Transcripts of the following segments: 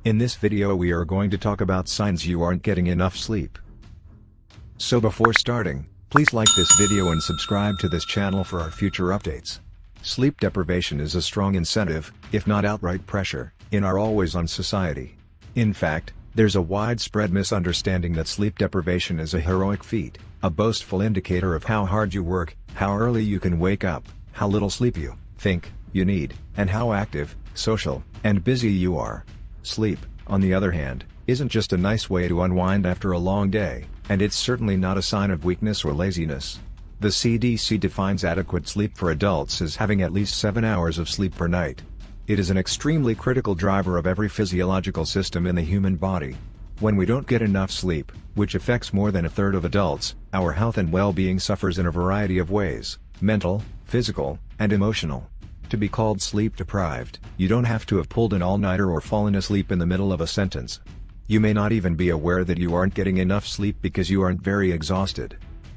In this video we are going to talk about signs you aren't getting enough sleep. So before starting, please like this video and subscribe to this channel for our future updates. Sleep deprivation is a strong incentive, if not outright pressure, in our always-on society. In fact, there's a widespread misunderstanding that sleep deprivation is a heroic feat, a boastful indicator of how hard you work, how early you can wake up, how little sleep you think you need, and how active, social, and busy you are. Sleep, on the other hand, isn't just a nice way to unwind after a long day, and it's certainly not a sign of weakness or laziness. The CDC defines adequate sleep for adults as having at least 7 hours of sleep per night. It is an extremely critical driver of every physiological system in the human body. When we don't get enough sleep, which affects more than a third of adults, our health and well-being suffers in a variety of ways: mental, physical, and emotional. To be called sleep deprived, you don't have to have pulled an all-nighter or fallen asleep in the middle of a sentence. You may not even be aware that you aren't getting enough sleep because you aren't very exhausted.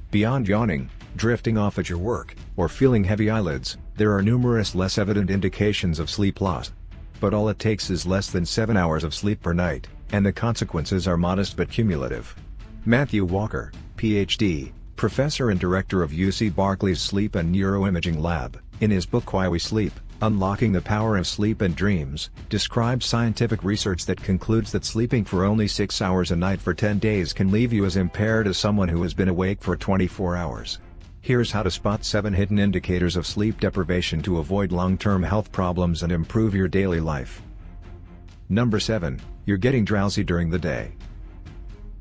Beyond yawning, drifting off at your work, or feeling heavy eyelids, there are numerous less evident indications of sleep loss. But all it takes is less than 7 hours of sleep per night, and the consequences are modest but cumulative. Matthew Walker, Ph.D., professor and director of UC Berkeley's Sleep and Neuroimaging Lab, in his book Why We Sleep, Unlocking the Power of Sleep and Dreams, describes scientific research that concludes that sleeping for only 6 hours a night for 10 days can leave you as impaired as someone who has been awake for 24 hours. Here's how to spot 7 hidden indicators of sleep deprivation to avoid long-term health problems and improve your daily life. Number 7. You're getting drowsy during the day.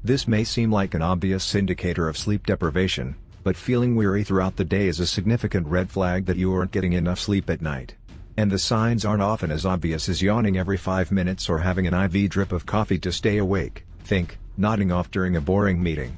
This may seem like an obvious indicator of sleep deprivation, but feeling weary throughout the day is a significant red flag that you aren't getting enough sleep at night. And the signs aren't often as obvious as yawning every 5 minutes or having an IV drip of coffee to stay awake. Think, nodding off during a boring meeting.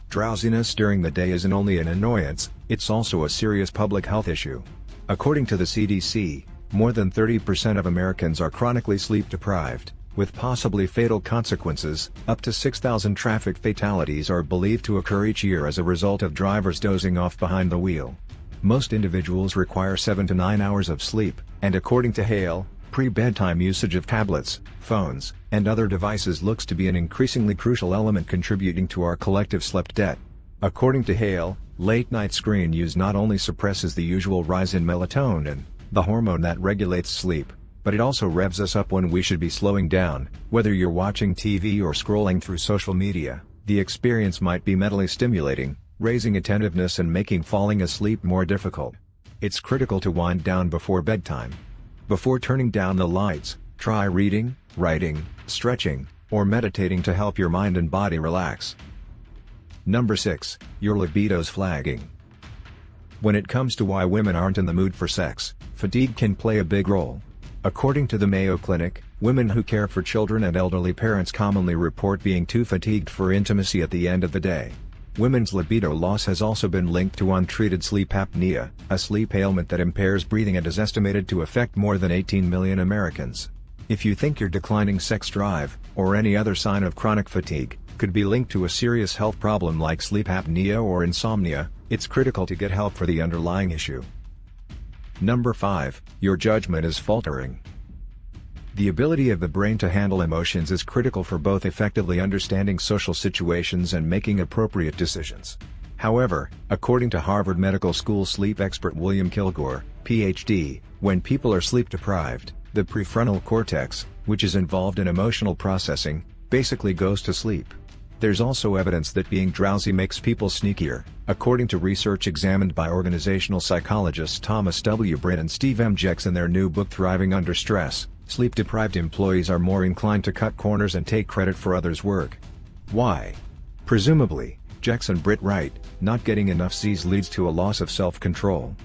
Drowsiness during the day isn't only an annoyance, it's also a serious public health issue. According to the CDC, more than 30% of Americans are chronically sleep deprived, with possibly fatal consequences. Up to 6,000 traffic fatalities are believed to occur each year as a result of drivers dozing off behind the wheel. Most individuals require 7 to 9 hours of sleep, and according to Hale, pre-bedtime usage of tablets, phones, and other devices looks to be an increasingly crucial element contributing to our collective sleep debt. According to Hale, late-night screen use not only suppresses the usual rise in melatonin, the hormone that regulates sleep, but it also revs us up when we should be slowing down. Whether you're watching TV or scrolling through social media, the experience might be mentally stimulating, raising attentiveness and making falling asleep more difficult. It's critical to wind down before bedtime. Before turning down the lights, try reading, writing, stretching, or meditating to help your mind and body relax. Number 6. Your libido's flagging. When it comes to why women aren't in the mood for sex, fatigue can play a big role. According to the Mayo Clinic, women who care for children and elderly parents commonly report being too fatigued for intimacy at the end of the day. Women's libido loss has also been linked to untreated sleep apnea, a sleep ailment that impairs breathing and is estimated to affect more than 18 million Americans. If you think your declining sex drive, or any other sign of chronic fatigue, could be linked to a serious health problem like sleep apnea or insomnia, it's critical to get help for the underlying issue. Number 5. Your judgment is faltering. The ability of the brain to handle emotions is critical for both effectively understanding social situations and making appropriate decisions. However, according to Harvard Medical School sleep expert William Kilgore, Ph.D., when people are sleep deprived, the prefrontal cortex, which is involved in emotional processing, basically goes to sleep. There's also evidence that being drowsy makes people sneakier. According to research examined by organizational psychologists Thomas W. Britt and Steve M. Jex in their new book Thriving Under Stress, sleep-deprived employees are more inclined to cut corners and take credit for others' work. Why? Presumably, Jex and Britt write, not getting enough C's leads to a loss of self-control.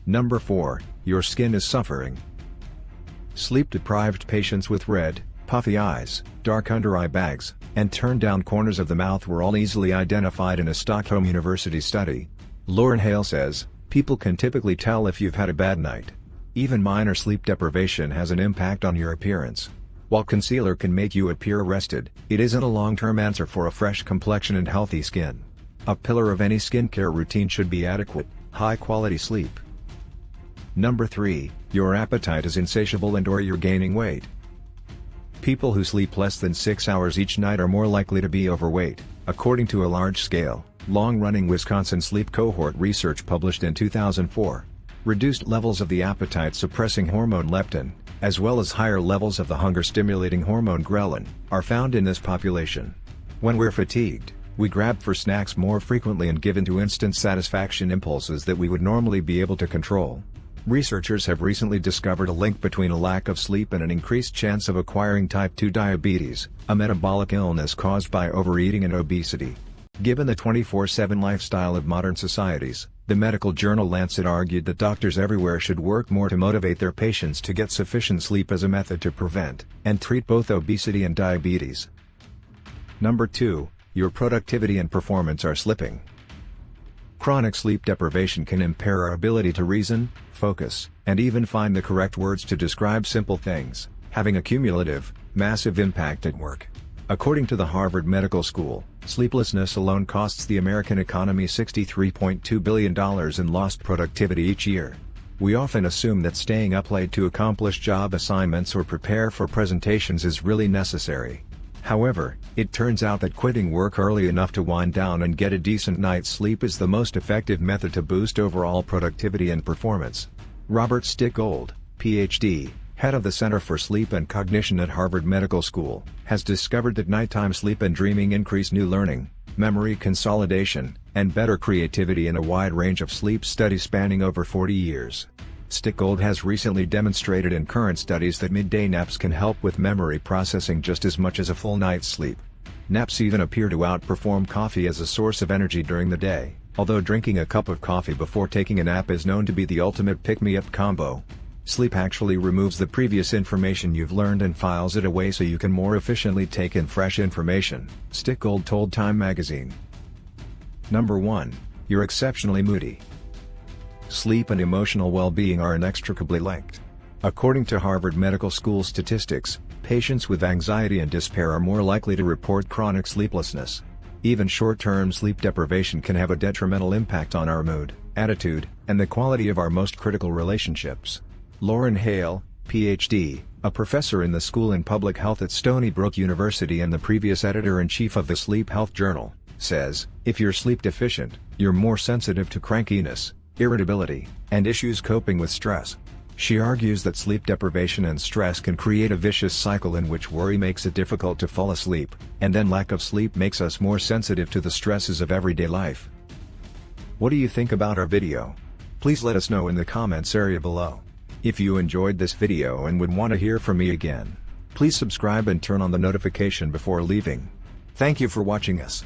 Number 4. Your skin is suffering. Sleep-deprived patients with red, puffy eyes, dark under-eye bags, and turned-down corners of the mouth were all easily identified in a Stockholm University study. Lauren Hale says, people can typically tell if you've had a bad night. Even minor sleep deprivation has an impact on your appearance. While concealer can make you appear rested, it isn't a long-term answer for a fresh complexion and healthy skin. A pillar of any skincare routine should be adequate, high-quality sleep. Number 3, your appetite is insatiable and/or you're gaining weight. People who sleep less than 6 hours each night are more likely to be overweight, according to a large-scale, long-running Wisconsin sleep cohort research published in 2004. Reduced levels of the appetite-suppressing hormone leptin, as well as higher levels of the hunger-stimulating hormone ghrelin, are found in this population. When we're fatigued, we grab for snacks more frequently and give in to instant satisfaction impulses that we would normally be able to control. Researchers have recently discovered a link between a lack of sleep and an increased chance of acquiring type 2 diabetes, a metabolic illness caused by overeating and obesity. Given the 24/7 lifestyle of modern societies, the medical journal Lancet argued that doctors everywhere should work more to motivate their patients to get sufficient sleep as a method to prevent and treat both obesity and diabetes. Number 2, your productivity and performance are slipping. Chronic sleep deprivation can impair our ability to reason, focus, and even find the correct words to describe simple things, having a cumulative, massive impact at work. According to the Harvard Medical School, sleeplessness alone costs the American economy $63.2 billion in lost productivity each year. We often assume that staying up late to accomplish job assignments or prepare for presentations is really necessary. However, it turns out that quitting work early enough to wind down and get a decent night's sleep is the most effective method to boost overall productivity and performance. Robert Stickgold, Ph.D., head of the Center for Sleep and Cognition at Harvard Medical School, has discovered that nighttime sleep and dreaming increase new learning, memory consolidation, and better creativity in a wide range of sleep studies spanning over 40 years. Stickgold has recently demonstrated in current studies that midday naps can help with memory processing just as much as a full night's sleep. Naps even appear to outperform coffee as a source of energy during the day, although drinking a cup of coffee before taking a nap is known to be the ultimate pick-me-up combo. Sleep actually removes the previous information you've learned and files it away so you can more efficiently take in fresh information, Stickgold told Time magazine. Number 1, you're exceptionally moody. Sleep and emotional well-being are inextricably linked. According to Harvard Medical School statistics, patients with anxiety and despair are more likely to report chronic sleeplessness. Even short-term sleep deprivation can have a detrimental impact on our mood, attitude, and the quality of our most critical relationships. Lauren Hale, Ph.D., a professor in the School in Public Health at Stony Brook University and the previous editor-in-chief of the Sleep Health Journal, says, if you're sleep deficient, you're more sensitive to crankiness, irritability, and issues coping with stress. She argues that sleep deprivation and stress can create a vicious cycle in which worry makes it difficult to fall asleep, and then lack of sleep makes us more sensitive to the stresses of everyday life. What do you think about our video? Please let us know in the comments area below. If you enjoyed this video and would want to hear from me again, please subscribe and turn on the notification before leaving. Thank you for watching us.